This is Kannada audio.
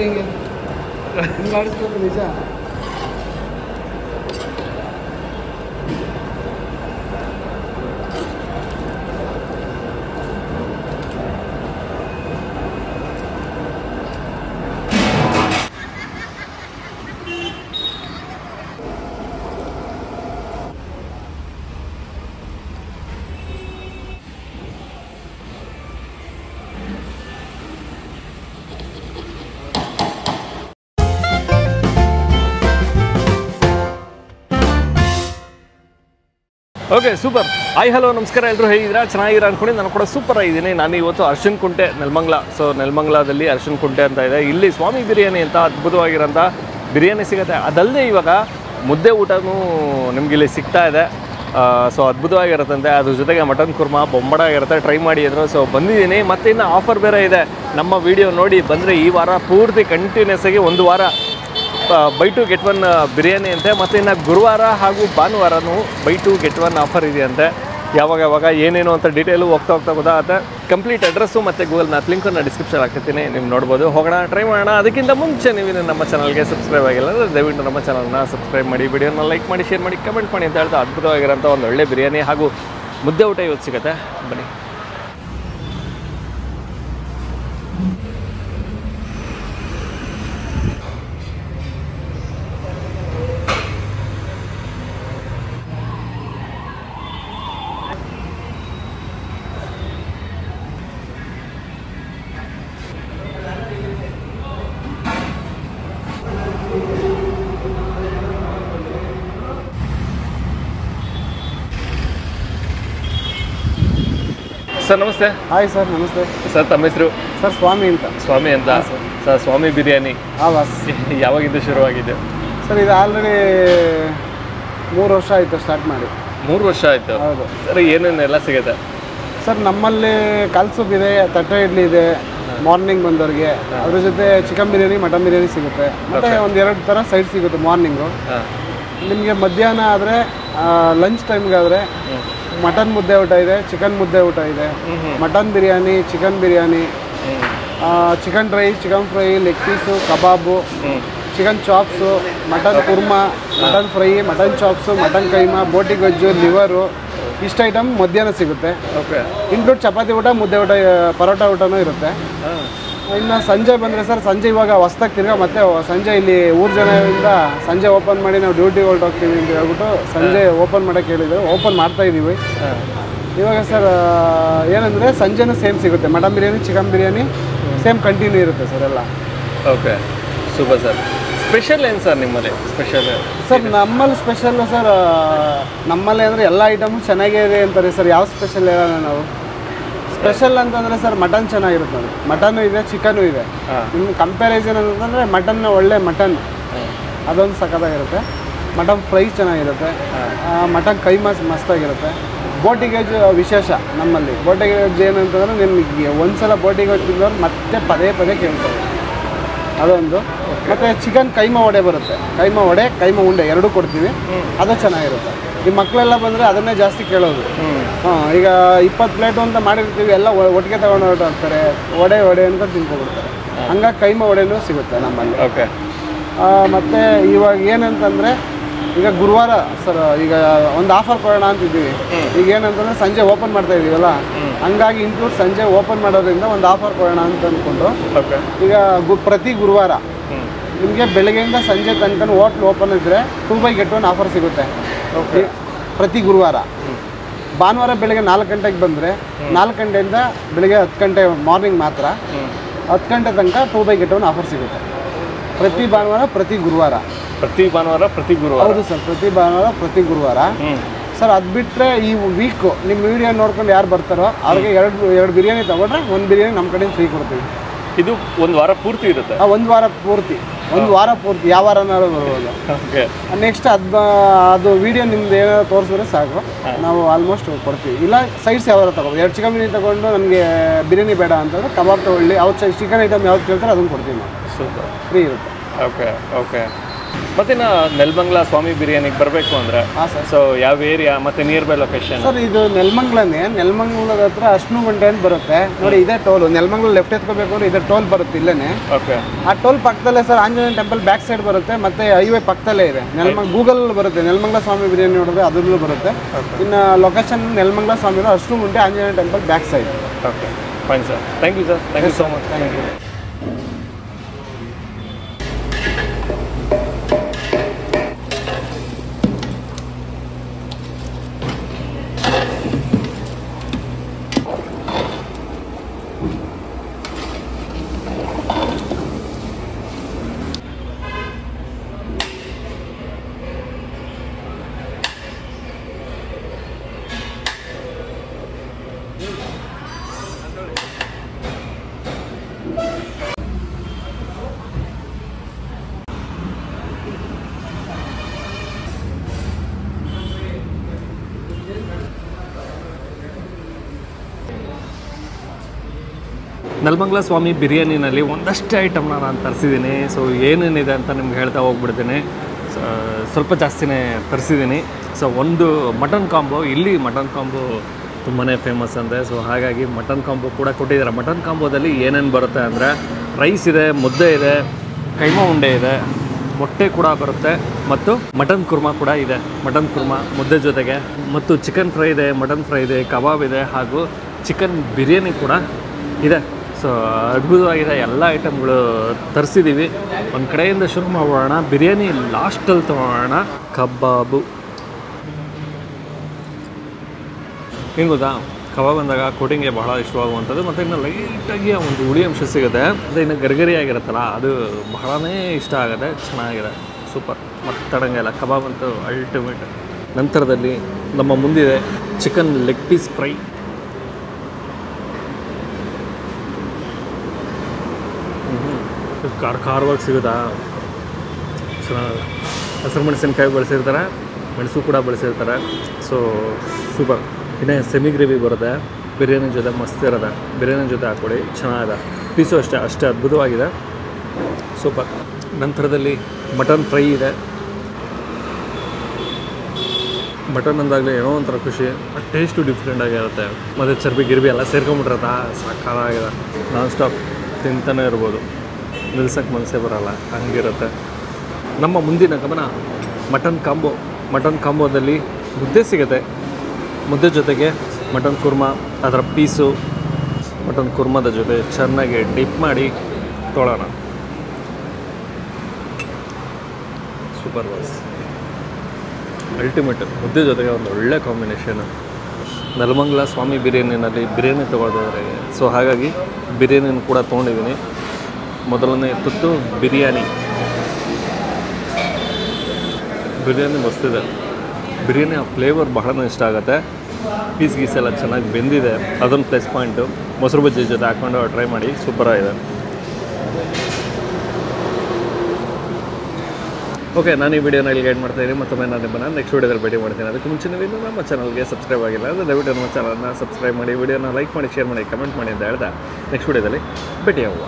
ಮಾಡಿದ್ರೆ ಹಿಂಗೆ ಆಡಿಸ್ಬೇಕು ನಿಜ. Okay, super. ಹಾಯ್ ಹಲೋ ನಮಸ್ಕಾರ, ಎಲ್ಲರೂ ಹೇಗಿದ್ದೀರಾ? ಚೆನ್ನಾಗಿದ್ದೀರಾ ಅಂದ್ಕೊಂಡು ನಾನು ಕೂಡ ಸೂಪರ್ ಆಗಿದ್ದೀನಿ. ನಾನು ಇವತ್ತು ಅರ್ಶಿನ ಕುಂಟೆ ನೆಲಮಂಗಲ. ಸೊ ನೆಲಮಂಗಲದಲ್ಲಿ ಅರ್ಶಿನ ಕುಂಟೆ ಅಂತ ಇದೆ. ಇಲ್ಲಿ ಸ್ವಾಮಿ ಬಿರಿಯಾನಿ ಅಂತ ಅದ್ಭುತವಾಗಿರೋಂಥ ಬಿರಿಯಾನಿ ಸಿಗುತ್ತೆ. ಅದಲ್ಲದೆ ಇವಾಗ ಮುದ್ದೆ ಊಟನೂ ನಿಮ್ಗೆ ಇಲ್ಲಿ ಸಿಗ್ತಾ ಇದೆ. ಸೊ ಅದ್ಭುತವಾಗಿರುತ್ತಂತೆ. ಅದ್ರ ಜೊತೆಗೆ ಮಟನ್ ಕುರ್ಮಾ ಬೊಂಬಡಾಗಿರುತ್ತೆ. ಟ್ರೈ ಮಾಡಿ ಅಂದರು. ಸೊ ಬಂದಿದ್ದೀನಿ. ಮತ್ತು ಇನ್ನು ಆಫರ್ ಬೇರೆ ಇದೆ. ನಮ್ಮ ವಿಡಿಯೋ ನೋಡಿ ಬಂದರೆ ಈ ವಾರ ಪೂರ್ತಿ ಕಂಟಿನ್ಯೂಸ್ ಆಗಿ ಒಂದು ವಾರ buy two get one biryani ಅಂತೆ. ಮತ್ತು ಇನ್ನು ಗುರುವಾರ ಹಾಗೂ ಭಾನುವಾರನೂ buy two get one offer ಇದೆಯಂತೆ. ಯಾವಾಗ ಏನೇನು ಅಂತ ಡೀಟೇಲು ಹೋಗ್ತಾ ಗೊತ್ತಾಗುತ್ತೆ. ಕಂಪ್ಲೀಟ್ ಅಡ್ರೆಸ್ಸು ಮತ್ತು ಗೂಗಲ್ ಮ್ಯಾಪ್ ಲಿಂಕನ್ನು ಡಿಸ್ಕ್ರಿಪ್ಷನ್ ಹಾಕ್ತೀನಿ, ನೀವು ನೋಡ್ಬೋದು. ಹೋಗೋಣ, ಟ್ರೈ ಮಾಡೋಣ. ಅದಕ್ಕಿಂತ ಮುಂಚೆ ನೀವು ನಮ್ಮ ಚಾನಲ್ಗೆ ಸಬ್ಸ್ಕ್ರೈಬ್ ಆಗಿಲ್ಲ ಅಂದರೆ ದಯವಿಟ್ಟು ನಮ್ಮ ಚಾನಲ್ನ ಸಬ್ಸ್ಕ್ರೈಬ್ ಮಾಡಿ, ವಿಡಿಯೋನ ಲೈಕ್ ಮಾಡಿ, ಶೇರ್ ಮಾಡಿ, ಕಮೆಂಟ್ ಮಾಡಿ ಅಂತ ಹೇಳ್ತಾ ಅದ್ಭುತವಾಗಿರೋಂಥ ಒಂದು ಒಳ್ಳೆ ಬಿರಿಯಾನಿ ಹಾಗೂ ಮುದ್ದೆ ಊಟ ಇವತ್ತು ಸಿಗುತ್ತೆ. ಬನ್ನಿ. ಸರ್ ನಮಸ್ತೆ. ಹಾಯ್ ಸರ್, ನಮಸ್ತೆ ಸರ್. ತಮ್ಮ ಹೆಸರು? ಸರ್ ಸ್ವಾಮಿ ಅಂತ. ಸ್ವಾಮಿ ಅಂತ. ಸರ್ ಸ್ವಾಮಿ ಬಿರಿಯಾನಿ ಬಸ್ ಯಾವಾಗಿಂದ ಶುರುವಾಗಿದೆ ಸರ್? ಇದು ಆಲ್ರೆಡಿ 3 ವರ್ಷ ಆಯಿತು ಸ್ಟಾರ್ಟ್ ಮಾಡಿ. 3 ವರ್ಷ ಆಯಿತು. ಹೌದು ಸರ್. ಏನೇನೆಲ್ಲ ಸಿಗುತ್ತೆ ಸರ್? ನಮ್ಮಲ್ಲಿ ಕಾಲ್ ಸೂಪ್ ಇದೆ, ತಟ್ಟೆ ಇಡ್ಲಿ ಇದೆ ಮಾರ್ನಿಂಗ್ ಬಂದವ್ರಿಗೆ. ಅದ್ರ ಜೊತೆ ಚಿಕನ್ ಬಿರಿಯಾನಿ, ಮಟನ್ ಬಿರಿಯಾನಿ ಸಿಗುತ್ತೆ. ಮತ್ತು 1-2 ಥರ ಸೈಡ್ ಸಿಗುತ್ತೆ ಮಾರ್ನಿಂಗು. ನಿಮಗೆ ಮಧ್ಯಾಹ್ನ ಆದರೆ ಲಂಚ್ ಟೈಮ್ಗಾದರೆ ಮಟನ್ ಮುದ್ದೆ ಊಟ ಇದೆ, ಚಿಕನ್ ಮುದ್ದೆ ಊಟ ಇದೆ, mutton biryani, chicken biryani, chicken dry, chicken fry, leg piece, kebab, chicken chops, mutton korma, mutton fry, mutton chops, mutton keema, boti ಗೊಜ್ಜು, ಲಿವರು, ಇಷ್ಟು ಐಟಮ್ ಮಧ್ಯಾಹ್ನ ಸಿಗುತ್ತೆ. ಓಕೆ. ಇನ್ಕ್ಲೂಡ್ ಚಪಾತಿ ಊಟ, ಮುದ್ದೆ ಊಟ, ಪರೋಟ ಊಟನೂ ಇರುತ್ತೆ. ಇನ್ನು ಸಂಜೆ ಬಂದರೆ ಸರ್, ಸಂಜೆ ಇವಾಗ ಹೊಸ್ದಾಗಿ ತಿರ್ಗಾ ಮತ್ತೆ ಸಂಜೆ ಇಲ್ಲಿ ಊರು ಜನರಿಂದ ಸಂಜೆ ಓಪನ್ ಮಾಡಿ ನಾವು ಡ್ಯೂಟಿ ಹೊರಟೋಗ್ತೀವಿ ಅಂತ ಹೇಳ್ಬಿಟ್ಟು ಸಂಜೆ ಓಪನ್ ಮಾಡೋಕ್ಕೆ ಹೇಳಿದ್ರು. ಓಪನ್ ಮಾಡ್ತಾಯಿದ್ದೀವಿ ಇವಾಗ ಸರ್. ಏನಂದರೆ ಸಂಜೆನೂ ಸೇಮ್ ಸಿಗುತ್ತೆ. Mutton biryani, chicken biryani same continue ಇರುತ್ತೆ ಸರ್ ಎಲ್ಲ. Okay, super sir. ಸ್ಪೆಷಲ್ ಏನು ಸರ್ ನಿಮ್ಮಲ್ಲಿ? ಸ್ಪೆಷಲ್ ಸರ್ ನಮ್ಮಲ್ಲಿ ಸ್ಪೆಷಲ್ಲು ಸರ್, ನಮ್ಮಲ್ಲಿ ಅಂದರೆ ಎಲ್ಲ ಐಟಮು ಚೆನ್ನಾಗೇ ಇದೆ ಅಂತಾರೆ ಸರ್. ಯಾವ ಸ್ಪೆಷಲ್ ಹೇಳೋಣ ನಾವು? ಸ್ಪೆಷಲ್ ಅಂತಂದರೆ ಸರ್ ಮಟನ್ ಚೆನ್ನಾಗಿರುತ್ತೆ ನೋಡಿ. ಮಟನ್ನು ಇದೆ, ಚಿಕನು ಇದೆ. ಇನ್ನು ಕಂಪ್ಯಾರಿಸನ್ ಅಂತಂದರೆ ಮಟನ್ನ ಒಳ್ಳೆ ಮಟನ್ ಅದೊಂದು ಸಖತ್ತಾಗಿರುತ್ತೆ. ಮಟನ್ ಫ್ರೈ ಚೆನ್ನಾಗಿರುತ್ತೆ. ಮಟನ್ ಕೈಮಾ ಮಸ್ತಾಗಿರುತ್ತೆ. ಬೋಟಿ ಗೋಜ್ಜು ವಿಶೇಷ ನಮ್ಮಲ್ಲಿ. ಬೋಟಿ ಗೋಜ್ಜು ಏನಂತಂದರೆ ನಿಮಗೆ ಒಂದ್ಸಲ ಬೋಟಿ ಗೋಜ್ಜು ತಿಂದವ್ರು ಮತ್ತೆ ಪದೇ ಪದೇ ಕೇಳ್ತಾರೆ, ಅದೊಂದು. ಮತ್ತು ಚಿಕನ್ ಕೈಮಾ ವಡೆ ಬರುತ್ತೆ. ಕೈಮಾ ವಡೆ, ಕೈಮಾ ಉಂಡೆ ಎರಡೂ ಕೊಡ್ತೀವಿ. ಅದು ಚೆನ್ನಾಗಿರುತ್ತೆ. ಈ ಮಕ್ಕಳೆಲ್ಲ ಬಂದರೆ ಅದನ್ನೇ ಜಾಸ್ತಿ ಕೇಳೋದು. ಈಗ 20 ಪ್ಲೇಟು ಅಂತ ಮಾಡಿರ್ತೀವಿ, ಎಲ್ಲ ಒಟ್ಟಿಗೆ ತೊಗೊಂಡು ಹೊರಟಾಗ್ತಾರೆ. ವಡೆ ಅಂತ ತಿನ್ಕೊಬಿಡ್ತಾರೆ. ಹಂಗಾಗಿ ಕೈಮಾ ವಡೆನೂ ಸಿಗುತ್ತೆ ನಮ್ಮಲ್ಲಿ. ಓಕೆ. ಮತ್ತು ಇವಾಗ ಏನಂತಂದರೆ ಈಗ ಗುರುವಾರ ಸರ್, ಈಗ ಒಂದು ಆಫರ್ ಕೊಡೋಣ ಅಂತಿದ್ದೀವಿ. ಈಗ ಏನಂತಂದರೆ ಸಂಜೆ ಓಪನ್ ಮಾಡ್ತಾ ಇದ್ದೀವಲ್ಲ, ಹಂಗಾಗಿ ಇನ್ಕ್ಲೂಡ್ ಸಂಜೆ ಓಪನ್ ಮಾಡೋದ್ರಿಂದ ಒಂದು ಆಫರ್ ಕೊಡೋಣ ಅಂತ ಅಂದ್ಕೊಂಡು ಈಗ ಪ್ರತಿ ಗುರುವಾರ ನಿಮಗೆ ಬೆಳಗ್ಗೆಯಿಂದ ಸಂಜೆ ತನಕ ಹೋಟ್ಲ್ ಓಪನ್ ಇದ್ದರೆ 2/1 ಆಫರ್ ಸಿಗುತ್ತೆ. ಓಕೆ. ಪ್ರತಿ ಗುರುವಾರ. ಭಾನುವಾರ ಬೆಳಗ್ಗೆ 4 ಗಂಟೆಗೆ ಬಂದರೆ 4 ಗಂಟೆಯಿಂದ ಬೆಳಗ್ಗೆ 10 ಗಂಟೆ ಮಾರ್ನಿಂಗ್ ಮಾತ್ರ 10 ಗಂಟೆ ತನಕ 2/1 ಆಫರ್ ಸಿಗುತ್ತೆ. ಪ್ರತಿ ಭಾನುವಾರ, ಪ್ರತಿ ಗುರುವಾರ. ಪ್ರತಿ ಭಾನುವಾರ, ಪ್ರತಿ ಗುರುವಾರ? ಹೌದು ಸರ್, ಪ್ರತಿ ಭಾನುವಾರ, ಪ್ರತಿ ಗುರುವಾರ ಸರ್. ಅದು ಬಿಟ್ಟರೆ ಈ ವೀಕು ನಿಮ್ಮ ವಿಡಿಯೋ ನೋಡ್ಕೊಂಡು ಯಾರು ಬರ್ತಾರೋ ಅವ್ರಿಗೆ ಎರಡು ಬಿರಿಯಾನಿ ತೊಗೊಂಡ್ರೆ 1 ಬಿರಿಯಾನಿ ನಮ್ಮ ಕಡೆಯಿಂದ ಫ್ರೀ ಕೊಡ್ತೀವಿ. ಇದು ಒಂದು ವಾರ ಪೂರ್ತಿ ಇರುತ್ತೆ? ಒಂದು ವಾರ ಪೂರ್ತಿ. ಯಾವ ವಾರನಾರು ಬರ್ಬೋದು. ಓಕೆ. ನೆಕ್ಸ್ಟ್ ಅದು ವಿಡಿಯೋ ನಿಮ್ದು ಏನಾದ್ರು ತೋರಿಸಿದ್ರೆ ಸಾಕು, ನಾವು ಆಲ್ಮೋಸ್ಟ್ ಕೊಡ್ತೀವಿ. ಇಲ್ಲ ಸೈಡ್ಸ್ ಯಾವ್ದಾರು ತೊಗೊಬೋದು. 2 ಚಿಕನ್ ಬಿರಿಯಾನಿ ತೊಗೊಂಡು ನನಗೆ ಬಿರಿಯಾನಿ ಬೇಡ ಅಂತಂದರೆ ಕಬಾಬ್ ತೊಗೊಳ್ಳಿ. ಚಿಕನ್ ಐಟಮ್ ಯಾವ್ದು ಕೇಳ್ತಾರೆ ಅದನ್ನು ಕೊಡ್ತೀವಿ ನಾವು. ಸೂಪರ್. ಫ್ರೀ ಇರುತ್ತೆ. ಓಕೆ. ಓಕೆ. ಮತ್ತಿನ್ನು ನೆಲಮಂಗಲ ಸ್ವಾಮಿ ಬಿರಿಯಾನಿಗೆ ಬರಬೇಕು ಅಂದರೆ ಹಾಂ ಸರ್. ಸೊ ಯಾವ ಏರಿಯಾ ಮತ್ತು ನಿಯರ್ ಬೈ ಲೊಕೇಶನ್? ಸರ್ ಇದು ನೆಲಮಂಗಲನೇ, ನೆಲಮಂಗಲದ ಹತ್ರ ಅಶ್ನುಗುಂಟೆ ಅಂತ ಬರುತ್ತೆ ನೋಡಿ. ಇದೇ ಟೋಲ್, ನೆಲಮಂಗಲ ಲೆಫ್ಟ್ ಎತ್ಕೋಬೇಕು ಅಂದ್ರೆ ಇದೇ ಟೋಲ್ ಬರುತ್ತೆ ಇಲ್ಲೇ. ಓಕೆ. ಆ ಟೋಲ್ ಪಕ್ಕದಲ್ಲೇ sir Anjaneya temple back side ಬರುತ್ತೆ, ಮತ್ತೆ ಹೈವೇ ಪಕ್ಕದಲ್ಲೇ ಇದೆ. ಗೂಗಲ್ ಬರುತ್ತೆ ನೆಲಮಂಗಲ ಸ್ವಾಮಿ ಬಿರಿಯಾನಿ ನೋಡಿದ್ರೆ ಅದರಲ್ಲೂ ಬರುತ್ತೆ. ಇನ್ನು location Nelamangala Swamy Ashnugunte Anjaneya temple back side. Okay, fine sir. Thank you sir. Thank you so much. Thank you. Nelamangala Swamy ಬಿರಿಯಾನಿನಲ್ಲಿ ಒಂದಷ್ಟೇ ಐಟಮ್ನ ನಾನು ತರಿಸಿದ್ದೀನಿ. ಸೊ ಏನೇನಿದೆ ಅಂತ ನಿಮ್ಗೆ ಹೇಳ್ತಾ ಹೋಗ್ಬಿಡ್ತೀನಿ. ಸ್ವಲ್ಪ ಜಾಸ್ತಿನೇ ತರಿಸಿದ್ದೀನಿ. ಸೊ ಒಂದು ಮಟನ್ ಕಾಂಬೋ, ಇಲ್ಲಿ ಮಟನ್ ಕಾಂಬೋ ತುಂಬಾ ಫೇಮಸ್ ಅಂತೆ. ಸೊ ಹಾಗಾಗಿ ಮಟನ್ ಕಾಂಬೋ ಕೂಡ ಕೊಟ್ಟಿದ್ದಾರೆ. ಮಟನ್ ಕಾಂಬೋದಲ್ಲಿ ಏನೇನು ಬರುತ್ತೆ ಅಂದರೆ ರೈಸ್ ಇದೆ, ಮುದ್ದೆ ಇದೆ, ಕೈಮಾ ಉಂಡೆ ಇದೆ, ಮೊಟ್ಟೆ ಕೂಡ ಬರುತ್ತೆ ಮತ್ತು ಮಟನ್ ಕುರ್ಮಾ ಕೂಡ ಇದೆ. ಮಟನ್ ಕುರ್ಮಾ ಮುದ್ದೆ ಜೊತೆಗೆ ಮತ್ತು ಚಿಕನ್ ಫ್ರೈ ಇದೆ, ಮಟನ್ ಫ್ರೈ ಇದೆ, ಕಬಾಬ್ ಇದೆ ಹಾಗೂ ಚಿಕನ್ ಬಿರಿಯಾನಿ ಕೂಡ ಇದೆ. ಸೊ ಅದ್ಭುತವಾಗಿದೆ. ಎಲ್ಲ ಐಟಮ್ಗಳು ತರಿಸಿದ್ದೀವಿ. ಒಂದು ಕಡೆಯಿಂದ ಶುರು ಮಾಡೋಣ. ಬಿರಿಯಾನಿ ಲಾಸ್ಟಲ್ಲಿ ತೊಗೊಳ್ಳೋಣ. ಕಬಾಬು ಏನು ಗೊತ್ತಾ, ಕಬಾಬ್ ಅಂದಾಗ ಕೋಟಿಂಗ್ಗೆ ಬಹಳ ಇಷ್ಟವಾಗುವಂಥದ್ದು ಮತ್ತು ಇನ್ನು ಲೈಟಾಗಿ ಒಂದು ಹುಳಿ ಅಂಶ ಸಿಗುತ್ತೆ. ಮತ್ತು ಇನ್ನು ಗರಿಗರಿಯಾಗಿರುತ್ತಲ್ಲ ಅದು ಬಹಳನೇ ಇಷ್ಟ ಆಗುತ್ತೆ. ಚೆನ್ನಾಗಿದೆ, ಸೂಪರ್. ಮತ್ತು ತಡಂಗಿಲ್ಲ. ಕಬಾಬ್ ಅಂತೂ ಅಲ್ಟಿಮೇಟ್. ನಂತರದಲ್ಲಿ ನಮ್ಮ ಮುಂದಿದೆ ಚಿಕನ್ ಲೆಗ್ ಪೀಸ್ ಫ್ರೈ. ಖಾರವಾಗಿ ಸಿಗುತ್ತಾ, ಚೆನ್ನಾಗಿದೆ. ಹಸಿರು ಮೆಣಸಿನ್ಕಾಯಿ ಬಳಸಿರ್ತಾರೆ, ಮೆಣಸು ಕೂಡ ಬಳಸಿರ್ತಾರೆ. So super. ಇನ್ನು ಸೆಮಿ ಗ್ರೇವಿ ಬರುತ್ತೆ. ಬಿರಿಯಾನಿ ಜೊತೆ ಮಸ್ತ್ ಇರುತ್ತೆ. ಬಿರಿಯಾನಿ ಜೊತೆ ಹಾಕ್ಕೊಳ್ಳಿ, ಚೆನ್ನಾಗಿದೆ. ಪೀಸು ಅಷ್ಟೇ ಅದ್ಭುತವಾಗಿದೆ, ಸೂಪರ್. ನಂತರದಲ್ಲಿ ಮಟನ್ ಫ್ರೈ ಇದೆ. ಮಟನ್ ಅಂದಾಗಲೇ ಏನೋ ಒಂಥರ ಖುಷಿ. ಟೇಸ್ಟು ಡಿಫ್ರೆಂಟ್ ಆಗಿರುತ್ತೆ. ಮತ್ತು ಚರ್ಬಿ ಗಿರ್ಬಿ ಎಲ್ಲ ಸೇರ್ಕೊಂಬಿಟ್ಟಿರುತ್ತೆ. ಸಾಕಾಗಿದೆ. ನಾನ್ ಸ್ಟಾಪ್ ತಿಂತಾನೆ ಇರ್ಬೋದು, ನಿಲ್ಸಕ್ಕೆ ಮನಸ್ಸೇ ಬರೋಲ್ಲ, ಹಂಗಿರುತ್ತೆ. ನಮ್ಮ ಮುಂದಿನ ಗಮನ ಮಟನ್ ಕಾಂಬೋ. ಮಟನ್ ಕಾಂಬೋದಲ್ಲಿ ಮುದ್ದೆ ಸಿಗುತ್ತೆ. ಮುದ್ದೆ ಜೊತೆಗೆ ಮಟನ್ ಕುರ್ಮಾ, ಅದರ ಪೀಸು ಮಟನ್ ಕುರ್ಮಾದ ಜೊತೆ ಚೆನ್ನಾಗಿ ಡಿಪ್ ಮಾಡಿ ತೊಗೊಳ್ಳೋಣ. Super boss, ultimate. ಮುದ್ದೆ ಜೊತೆಗೆ ಒಂದು ಒಳ್ಳೆ ಕಾಂಬಿನೇಷನ್. ನೆಲಮಂಗಲ ಸ್ವಾಮಿ ಬಿರಿಯಾನಿನಲ್ಲಿ ಬಿರಿಯಾನಿ ತೊಗೊಳ್ತಿದ್ದಾರೆ. ಸೊ ಹಾಗಾಗಿ ಬಿರಿಯಾನಿನ ಕೂಡ ತೊಗೊಂಡಿದ್ದೀನಿ. ಮೊದಲನೇ ತುತ್ತು ಬಿರಿಯಾನಿ ಮಸ್ತಿದೆ. ಬಿರಿಯಾನಿ ಆ ಫ್ಲೇವರ್ ಬಹಳ ಇಷ್ಟ ಆಗುತ್ತೆ. ಪೀಸ್ ಗೀಸ್ ಎಲ್ಲ ಚೆನ್ನಾಗಿ ಬೆಂದಿದೆ, ಅದೊಂದು ಪ್ಲಸ್ ಪಾಯಿಂಟು. ಮೊಸರು ಬಜ್ಜಿ ಜೊತೆ ಹಾಕ್ಕೊಂಡು ಟ್ರೈ ಮಾಡಿ, ಸೂಪರಾಗಿದೆ. ಓಕೆ, ನಾನು ಈ ವಿಡಿಯೋನ ಇಲ್ಲಿ ಗೈಡ್ ಮಾಡ್ತಾಯಿದ್ದೀನಿ. ಮತ್ತೊಮ್ಮೆ ನಾನು ನಿಮ್ಮನ್ನು ನೆಕ್ಸ್ಟ್ ವಿಡಿಯೋದಲ್ಲಿ ಭೇಟಿ ಮಾಡ್ತೀನಿ. ಅದಕ್ಕೆ ಮುಂಚೆ ನೀವು ನಮ್ಮ ಚಾನಲ್ಗೆ ಸಬ್ಸ್ಕ್ರೈಬ್ ಆಗಿಲ್ಲ ಅಂದರೆ ದಯವಿಟ್ಟು ನಮ್ಮ ಚಾನಲ್ನ ಸಬ್ಸ್ಕ್ರೈಬ್ ಮಾಡಿ, ವಿಡಿಯೋನ ಲೈಕ್ ಮಾಡಿ, ಶೇರ್ ಮಾಡಿ, ಕಮೆಂಟ್ ಮಾಡಿ ಅಂತ ಹೇಳ್ದೆ ನೆಕ್ಸ್ಟ್ ವಿಡಿಯೋದಲ್ಲಿ ಭೇಟಿ ಆಗುವ.